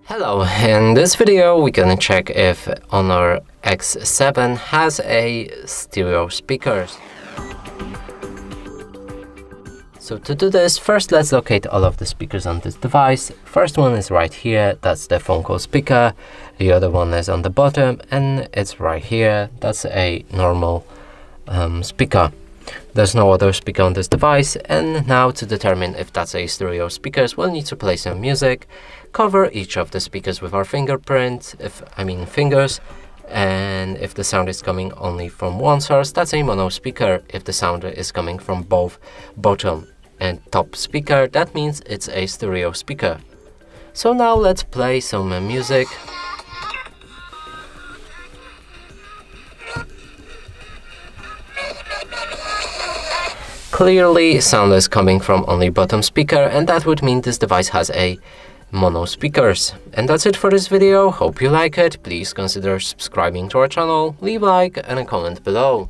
Hello, in this video we're gonna check if Honor X7 has a stereo speakers. So to do this, first let's locate all of the speakers on this device. First one is right here, that's the phone call speaker. The other one is on the bottom and it's right here, that's a normal speaker. There's no other speaker on this device, and now to determine if that's a stereo speakers, we'll need to play some music, cover each of the speakers with our fingers, and if the sound is coming only from one source, that's a mono speaker. If the sound is coming from both bottom and top speaker, that means it's a stereo speaker. So now let's play some music. Clearly, sound is coming from only bottom speaker, and that would mean this device has a mono speakers. And that's it for this video. Hope you like it. Please consider subscribing to our channel, leave a like and a comment below.